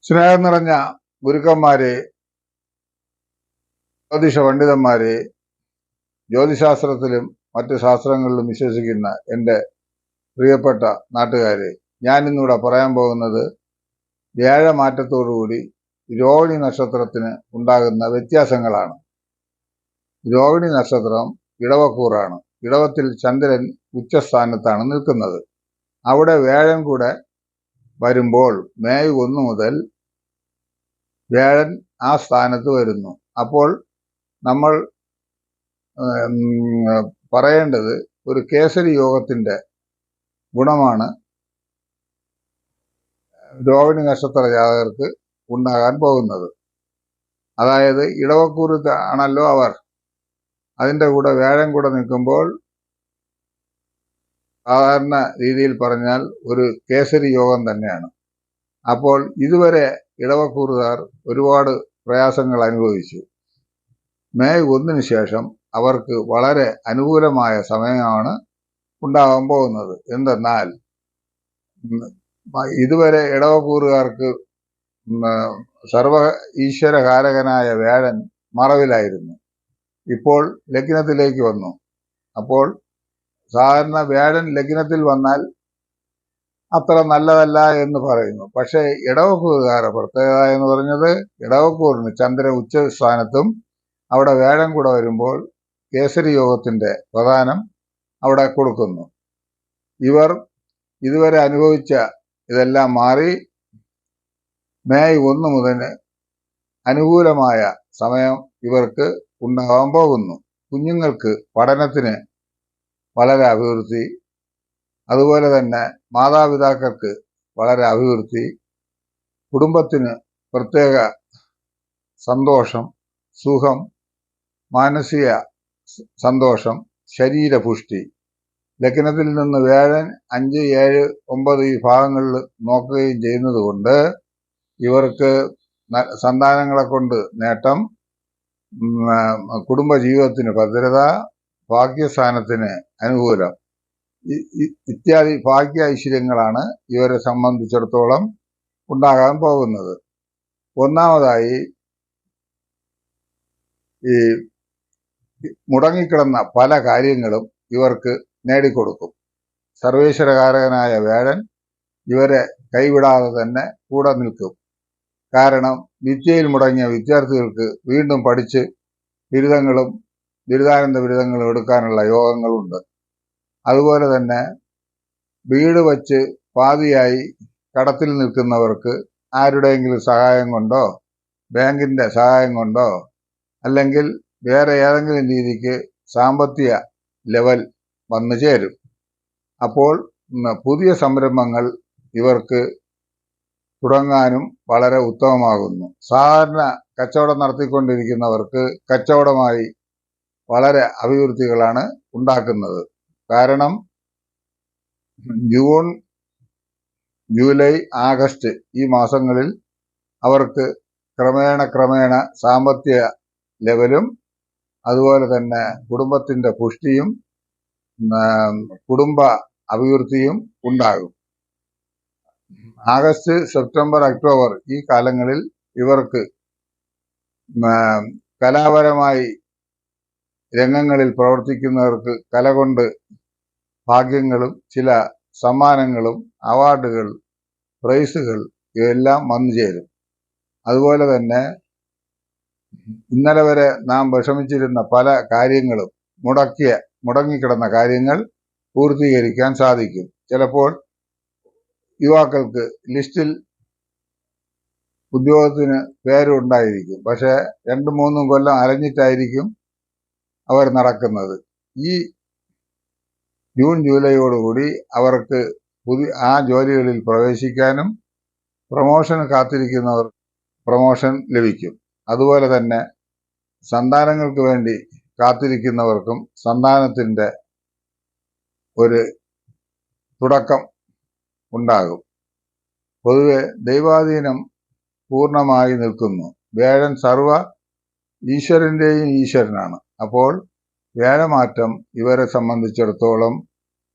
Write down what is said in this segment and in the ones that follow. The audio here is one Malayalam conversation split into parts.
സ്നേഹം നിറഞ്ഞ ഗുരുക്കന്മാരെ, ജ്യോതിഷ പണ്ഡിതന്മാരെ, ജ്യോതിശാസ്ത്രത്തിലും മറ്റ് ശാസ്ത്രങ്ങളിലും വിശ്വസിക്കുന്ന എൻ്റെ പ്രിയപ്പെട്ട നാട്ടുകാരെ, ഞാനിന്നിവിടെ പറയാൻ പോകുന്നത് വ്യാഴമാറ്റത്തോടുകൂടി രോഹിണി നക്ഷത്രത്തിന് ഉണ്ടാകുന്ന വ്യത്യാസങ്ങളാണ്. രോഹിണി നക്ഷത്രം ഇടവക്കൂറാണ്. ഇടവത്തിൽ ചന്ദ്രൻ ഉച്ചസ്ഥാനത്താണ് നിൽക്കുന്നത്. അവിടെ വ്യാഴം കൂടെ വരുമ്പോൾ മെയ് 1 മുതൽ വ്യാഴൻ ആ സ്ഥാനത്ത് വരുന്നു. അപ്പോൾ നമ്മൾ പറയേണ്ടത് ഒരു കേസരി യോഗത്തിന്റെ ഗുണമാണ് രോഹിണി നക്ഷത്ര ജാതകർക്ക് ഉണ്ടാകാൻ പോകുന്നത്. അതായത് ഇടവക്കൂറ് ആണല്ലോ അവർ, അതിൻ്റെ കൂടെ വ്യാഴം കൂടെ നിൽക്കുമ്പോൾ സാധാരണ രീതിയിൽ പറഞ്ഞാൽ ഒരു കേസരി യോഗം തന്നെയാണ്. അപ്പോൾ ഇതുവരെ ഇടവക്കൂറുകാർ ഒരുപാട് പ്രയാസങ്ങൾ അനുഭവിച്ചു. മെയ് 1 ശേഷം അവർക്ക് വളരെ അനുകൂലമായ സമയമാണ് ഉണ്ടാകാൻ പോകുന്നത്. എന്തെന്നാൽ ഇതുവരെ ഇടവക്കൂറുകാർക്ക് സർവ ഈശ്വരകാരകനായ വ്യാഴൻ മറവിലായിരുന്നു. ഇപ്പോൾ ലഗ്നത്തിലേക്ക് വന്നു. അപ്പോൾ സാധാരണ വ്യാഴൻ ലഗ്നത്തിൽ വന്നാൽ അത്ര നല്ലതല്ല എന്ന് പറയുന്നു. പക്ഷേ ഇടവക്കൂറുകാരുടെ പ്രത്യേകത എന്ന് പറഞ്ഞത്, ഇടവക്കൂറിന് ചന്ദ്രൻ ഉച്ചസ്ഥാനത്തും അവിടെ വ്യാഴം കൂടെ വരുമ്പോൾ കേസരി യോഗത്തിന്റെ പ്രധാനം അവിടെ കൊടുക്കുന്നു. ഇവർ ഇതുവരെ അനുഭവിച്ച ഇതെല്ലാം മാറി മെയ് 1 മുതൽ അനുകൂലമായ സമയം ഇവർക്ക് ഉണ്ടാകാൻ പോകുന്നു. കുഞ്ഞുങ്ങൾക്ക് പഠനത്തിന് വളരെ അഭിവൃദ്ധി, അതുപോലെ തന്നെ മാതാപിതാക്കൾക്ക് വളരെ അഭിവൃദ്ധി, കുടുംബത്തിന് പ്രത്യേക സന്തോഷം, സുഖം, മാനസിക സന്തോഷം, ശരീരപുഷ്ടി. ലഗ്നത്തിൽ നിന്ന് വ്യാഴൻ 5, 7, 9 ഈ ഭാഗങ്ങളിൽ നോക്കുകയും ചെയ്യുന്നത് കൊണ്ട് ഇവർക്ക് സന്താനങ്ങളെ കൊണ്ട് നേട്ടം, കുടുംബജീവിതത്തിന് ഭദ്രത, ഭാഗ്യസ്ഥാനത്തിന് അനുകൂലം ഇത്യാദി ഭാഗ്യ ഐശ്വര്യങ്ങളാണ് ഇവരെ സംബന്ധിച്ചിടത്തോളം ഉണ്ടാകാൻ പോകുന്നത്. ഒന്നാമതായി, ഈ മുടങ്ങിക്കിടന്ന പല കാര്യങ്ങളും ഇവർക്ക് നേടിക്കൊടുക്കും. സർവേശ്വരകാരകനായ വ്യാഴൻ ഇവരെ കൈവിടാതെ തന്നെ കൂടെ നിൽക്കും. കാരണം വിദ്യയിൽ മുടങ്ങിയ വിദ്യാർത്ഥികൾക്ക് വീണ്ടും പഠിച്ച് ബിരുദങ്ങളും ബിരുദാനന്ദ ബിരുദങ്ങളും എടുക്കാനുള്ള യോഗങ്ങളുണ്ട്. അതുപോലെ തന്നെ വീട് വച്ച് പാതിയായി കടത്തിൽ നിൽക്കുന്നവർക്ക് ആരുടെയെങ്കിലും സഹായം കൊണ്ടോ, ബാങ്കിന്റെ സഹായം കൊണ്ടോ, അല്ലെങ്കിൽ വേറെ ഏതെങ്കിലും രീതിക്ക് സാമ്പത്തിക ലെവൽ വന്നു ചേരും. അപ്പോൾ പുതിയ സംരംഭങ്ങൾ ഇവർക്ക് തുടങ്ങാനും വളരെ ഉത്തമമാകുന്നു. സാധാരണ കച്ചവടം നടത്തിക്കൊണ്ടിരിക്കുന്നവർക്ക് കച്ചവടമായി വളരെ അഭിവൃദ്ധികളാണ് ഉണ്ടാക്കുന്നത്. കാരണം ജൂൺ, ജൂലൈ, ആഗസ്റ്റ് ഈ മാസങ്ങളിൽ അവർക്ക് ക്രമേണ സാമ്പത്തിക ലെവലും അതുപോലെ തന്നെ കുടുംബത്തിന്റെ പുഷ്ടിയും കുടുംബ അഭിവൃദ്ധിയും ഉണ്ടാകും. ആഗസ്റ്റ്, സെപ്റ്റംബർ, ഒക്ടോബർ ഈ കാലങ്ങളിൽ ഇവർക്ക് കലാപരമായി രംഗങ്ങളിൽ പ്രവർത്തിക്കുന്നവർക്ക് കല കൊണ്ട് ഭാഗ്യങ്ങളും ചില സമ്മാനങ്ങളും അവാർഡുകൾ, പ്രൈസുകൾ ഇവയെല്ലാം വന്നു ചേരും. അതുപോലെ തന്നെ ഇന്നലെ വരെ നാം വിഷമിച്ചിരുന്ന പല കാര്യങ്ങളും മുടങ്ങിക്കിടന്ന കാര്യങ്ങൾ പൂർത്തീകരിക്കാൻ സാധിക്കും. ചിലപ്പോൾ യുവാക്കൾക്ക് ലിസ്റ്റിൽ ഉദ്യോഗത്തിന് പേരുണ്ടായിരിക്കും, പക്ഷെ 2-3 കൊല്ലം അലഞ്ഞിട്ടായിരിക്കും അവർ നടക്കുന്നത്. ഈ ജൂൺ, ജൂലൈയോടുകൂടി അവർക്ക് ആ ജോലികളിൽ പ്രവേശിക്കാനും പ്രമോഷന് കാത്തിരിക്കുന്നവർ പ്രമോഷൻ ലഭിക്കും. അതുപോലെ തന്നെ സന്താനങ്ങൾക്ക് വേണ്ടി കാത്തിരിക്കുന്നവർക്കും സന്താനത്തിന്റെ ഒരു തുടക്കം ഉണ്ടാകും. പൊതുവെ ദൈവാധീനം പൂർണ്ണമായി നിൽക്കുന്നു. വ്യാഴൻ സർവ ഈശ്വരന്റെയും ഈശ്വരനാണ്. അപ്പോൾ വ്യാഴമാറ്റം ഇവരെ സംബന്ധിച്ചിടത്തോളം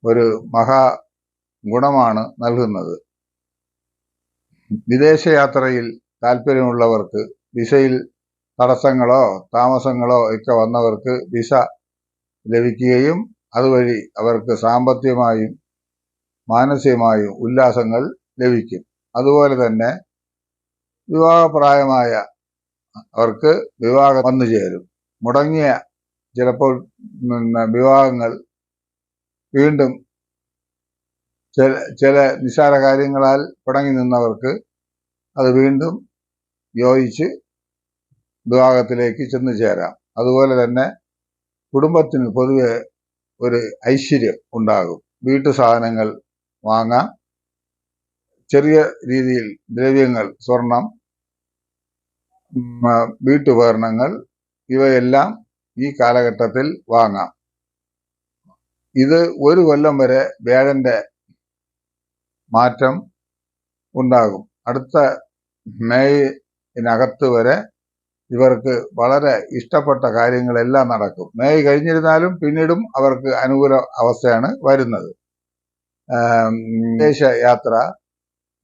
ഒരു മഹാ ഗുണമാണ് നൽകുന്നത്. വിദേശയാത്രയിൽ താല്പര്യമുള്ളവർക്ക്, വിസയിൽ തടസ്സങ്ങളോ താമസങ്ങളോ ഒക്കെ വന്നവർക്ക് വിസ ലഭിക്കുകയും അതുവഴി അവർക്ക് സാമ്പത്തികമായും മാനസികമായും ഉല്ലാസങ്ങൾ ലഭിക്കും. അതുപോലെ തന്നെ വിവാഹപ്രായമായ അവർക്ക് വിവാഹം വന്നു ചേരും. മുടങ്ങിയ ചിലപ്പോൾ വിവാഹങ്ങൾ വീണ്ടും ചില നിസ്സാര കാര്യങ്ങളാൽ പിണങ്ങി നിന്നവർക്ക് അത് വീണ്ടും യോജിച്ച് വിവാഹത്തിലേക്ക് ചെന്നു ചേരാം. അതുപോലെ തന്നെ കുടുംബത്തിന് പൊതുവെ ഒരു ഐശ്വര്യം ഉണ്ടാകും. വീട്ടു സാധനങ്ങൾ വാങ്ങാം. ചെറിയ രീതിയിൽ ദ്രവ്യങ്ങൾ, സ്വർണം, വീട്ടുപകരണങ്ങൾ ഇവയെല്ലാം ഈ കാലഘട്ടത്തിൽ വാങ്ങാം. ഇത് ഒരു കൊല്ലം വരെ വ്യാഴന്റെ മാറ്റം ഉണ്ടാകും. അടുത്ത മേയിനകത്ത് വരെ ഇവർക്ക് വളരെ ഇഷ്ടപ്പെട്ട കാര്യങ്ങളെല്ലാം നടക്കും. മേയ് കഴിഞ്ഞിരുന്നാലും പിന്നീടും അവർക്ക് അനുകൂല അവസ്ഥയാണ് വരുന്നത്. വിദേശ യാത്ര,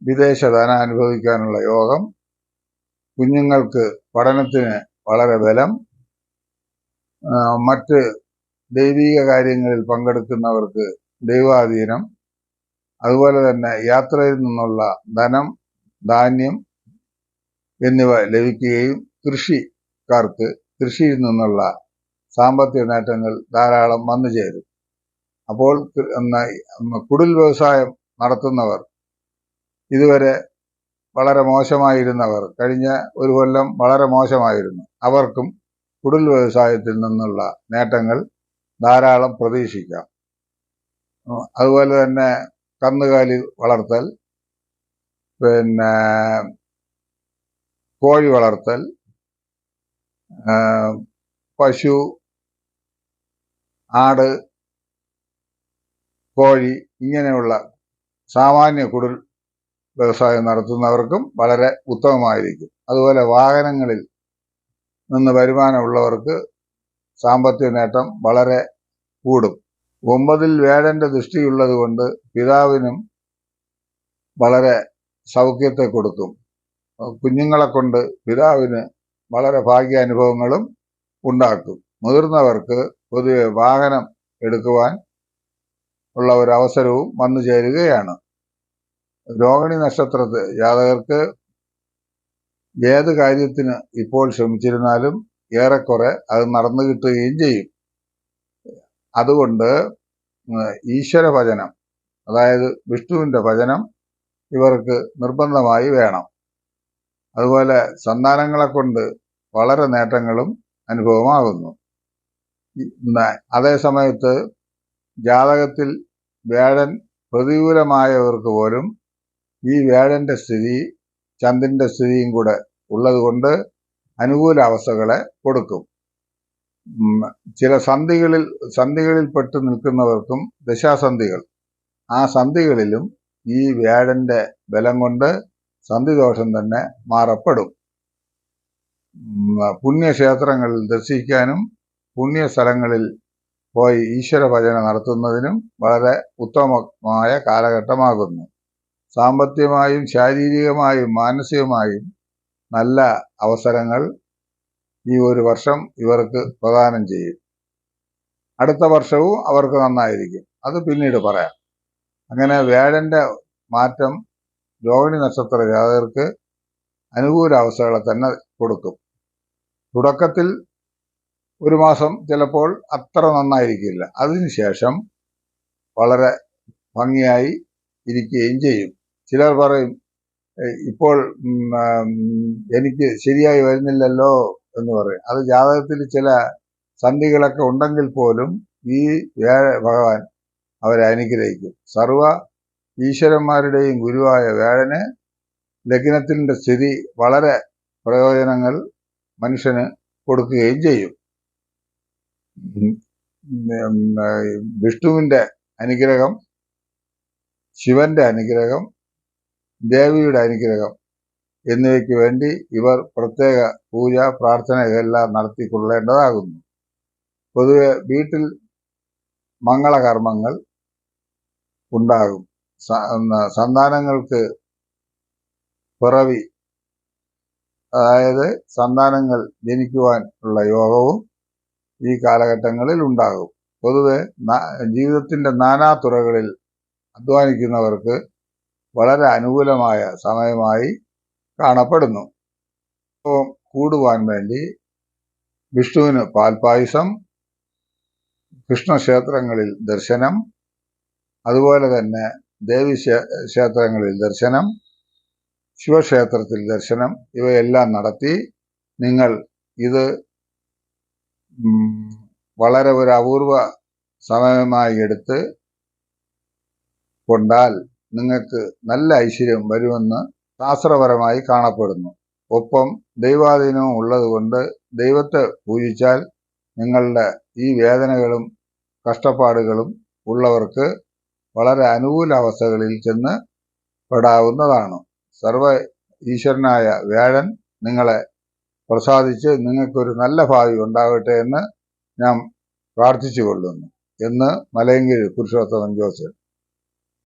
വിദേശ ധനം അനുഭവിക്കാനുള്ള യോഗം, കുഞ്ഞുങ്ങൾക്ക് പഠനത്തിന് വളരെ ബലം, മറ്റ് ദൈവിക കാര്യങ്ങളിൽ പങ്കെടുക്കുന്നവർക്ക് ദൈവാധീനം, അതുപോലെ തന്നെ യാത്രയിൽ നിന്നുള്ള ധനം, ധാന്യം എന്നിവ ലഭിക്കുകയും കൃഷിക്കാർക്ക് കൃഷിയിൽ നിന്നുള്ള സാമ്പത്തിക നേട്ടങ്ങൾ ധാരാളം വന്നു ചേരും. അപ്പോൾ കുടിൽ വ്യവസായം നടത്തുന്നവർ, ഇതുവരെ വളരെ മോശമായിരുന്നവർ, കഴിഞ്ഞ ഒരു കൊല്ലം വളരെ മോശമായിരുന്നു, അവർക്കും കുടിൽ വ്യവസായത്തിൽ നിന്നുള്ള നേട്ടങ്ങൾ ധാരാളം പ്രതീക്ഷിക്കാം. അതുപോലെ തന്നെ കന്നുകാലി വളർത്തൽ, കോഴി വളർത്തൽ, പശു, ആട്, കോഴി ഇങ്ങനെയുള്ള സാമാന്യ കുടിൽ വ്യവസായം നടത്തുന്നവർക്കും വളരെ ഉത്തമമായിരിക്കും. അതുപോലെ വാഹനങ്ങളിൽ നിന്ന് വരുമാനമുള്ളവർക്ക് സാമ്പത്തിക നേട്ടം വളരെ കൂടും. 9-ൽ വ്യാഴന്റെ ദൃഷ്ടിയുള്ളത് കൊണ്ട് പിതാവിനും വളരെ സൗഖ്യത്തെ കൊടുക്കും. കുഞ്ഞുങ്ങളെ കൊണ്ട് പിതാവിന് വളരെ ഭാഗ്യാനുഭവങ്ങളും ഉണ്ടാക്കും. മുതിർന്നവർക്ക് പൊതുവെ വാഹനം എടുക്കുവാൻ ഉള്ള ഒരു അവസരവും വന്നു ചേരുകയാണ്. രോഹിണി നക്ഷത്രത്തിൽ ജാതകർക്ക് ഏത് കാര്യത്തിന് ഇപ്പോൾ ശ്രമിച്ചിരുന്നാലും ഏറെക്കുറെ അത് നടന്നു കിട്ടുകയും ചെയ്യും. അതുകൊണ്ട് ഈശ്വര ഭജനം, അതായത് വിഷ്ണുവിന്റെ ഭജനം ഇവർക്ക് നിർബന്ധമായി വേണം. അതുപോലെ സന്താനങ്ങളെ കൊണ്ട് വളരെ നേട്ടങ്ങളും അനുഭവമാകുന്നു. അതേ സമയത്ത് ജാതകത്തിൽ വ്യാഴൻ പ്രതികൂലമായവർക്ക് പോലും ഈ വ്യാഴന്റെ സ്ഥിതി ചന്ദ്രന്റെ സ്ഥിതിയും കൂടെ ഉള്ളത് കൊണ്ട് അനുകൂല അവസ്ഥകളെ കൊടുക്കും. ചില സന്ധികളിൽ പെട്ടു നിൽക്കുന്നവർക്കും ദശാസന്ധികൾ, ആ സന്ധികളിലും ഈ വ്യാഴന്റെ ബലം കൊണ്ട് സന്ധിദോഷം തന്നെ മാറപ്പെടും. പുണ്യക്ഷേത്രങ്ങളിൽ ദർശിക്കാനും പുണ്യസ്ഥലങ്ങളിൽ പോയി ഈശ്വര ഭജന നടത്തുന്നതിനും വളരെ ഉത്തമമായ കാലഘട്ടമാകുന്നു. സാമ്പത്തികമായും ശാരീരികമായും മാനസികമായും നല്ല അവസരങ്ങൾ ഈ ഒരു വർഷം ഇവർക്ക് പ്രദാനം ചെയ്യും. അടുത്ത വർഷവും അവർക്ക് നന്നായിരിക്കും, അത് പിന്നീട് പറയാം. അങ്ങനെ വ്യാഴന്റെ മാറ്റം രോഹിണി നക്ഷത്ര ജാതകർക്ക് അനുകൂല അവസ്ഥകളെ തന്നെ കൊടുക്കും. തുടക്കത്തിൽ ഒരു മാസം ചിലപ്പോൾ അത്ര നന്നായിരിക്കില്ല, അതിനുശേഷം വളരെ ഭംഗിയായി ഇരിക്കുകയും ചെയ്യും. ചിലർ പറയും, ഇപ്പോൾ എനിക്ക് ശരിയായി വരുന്നില്ലല്ലോ എന്ന് പറയും. അത് ജാതകത്തിൽ ചില സന്ധികളൊക്കെ ഉണ്ടെങ്കിൽ പോലും ഈ വ്യാഴ ഭഗവാൻ അവരെ അനുഗ്രഹിക്കും. സർവ ഈശ്വരന്മാരുടെയും ഗുരുവായ വ്യാഴന് ലഗ്നത്തിന്റെ സ്ഥിതി വളരെ പ്രയോജനങ്ങൾ മനുഷ്യന് കൊടുക്കുകയും ചെയ്യും. വിഷ്ണുവിന്റെ അനുഗ്രഹം, ശിവന്റെ അനുഗ്രഹം, ദേവിയുടെ അനുഗ്രഹം എന്നിവയ്ക്ക് വേണ്ടി ഇവർ പ്രത്യേക പൂജ, പ്രാർത്ഥന ഇതെല്ലാം നടത്തിക്കൊള്ളേണ്ടതാകുന്നു. പൊതുവെ വീട്ടിൽ മംഗളകർമ്മങ്ങൾ ഉണ്ടാകും. സന്താനങ്ങൾക്ക് പിറവി, അതായത് സന്താനങ്ങൾ ജനിക്കുവാൻ ഉള്ള യോഗവും ഈ കാലഘട്ടങ്ങളിൽ ഉണ്ടാകും. പൊതുവെ ജീവിതത്തിന്റെ നാനാ തുറകളിൽ അധ്വാനിക്കുന്നവർക്ക് വളരെ അനുകൂലമായ സമയമായി കാണപ്പെടുന്നു. കൂടുവാൻ വേണ്ടി വിഷ്ണുവിന് പാൽപായസം, കൃഷ്ണക്ഷേത്രങ്ങളിൽ ദർശനം, അതുപോലെ തന്നെ ദേവി ക്ഷേത്രങ്ങളിൽ ദർശനം, ശിവക്ഷേത്രത്തിൽ ദർശനം ഇവയെല്ലാം നടത്തി നിങ്ങൾ ഇത് വളരെ ഒരു അപൂർവ സമയമായി എടുത്ത് കൊണ്ടാൽ നിങ്ങൾക്ക് നല്ല ഐശ്വര്യം വരുമെന്ന് ശാസ്ത്രപരമായി കാണപ്പെടുന്നു. ഒപ്പം ദൈവാധീനവും ഉള്ളതുകൊണ്ട് ദൈവത്തെ പൂജിച്ചാൽ നിങ്ങളുടെ ഈ വേദനകളും കഷ്ടപ്പാടുകളും ഉള്ളവർക്ക് വളരെ അനുകൂല അവസ്ഥകളിൽ ചെന്ന് പെടാവുന്നതാണ്. സർവ ഈശ്വരനായ വ്യാഴൻ നിങ്ങളെ പ്രസാദിച്ച് നിങ്ങൾക്കൊരു നല്ല ഭാവി ഉണ്ടാകട്ടെ എന്ന് ഞാൻ പ്രാർത്ഥിച്ചു കൊള്ളുന്നു എന്ന് മലയങ്കിരി പുരുഷോത്തമൻ ജോസഫ്.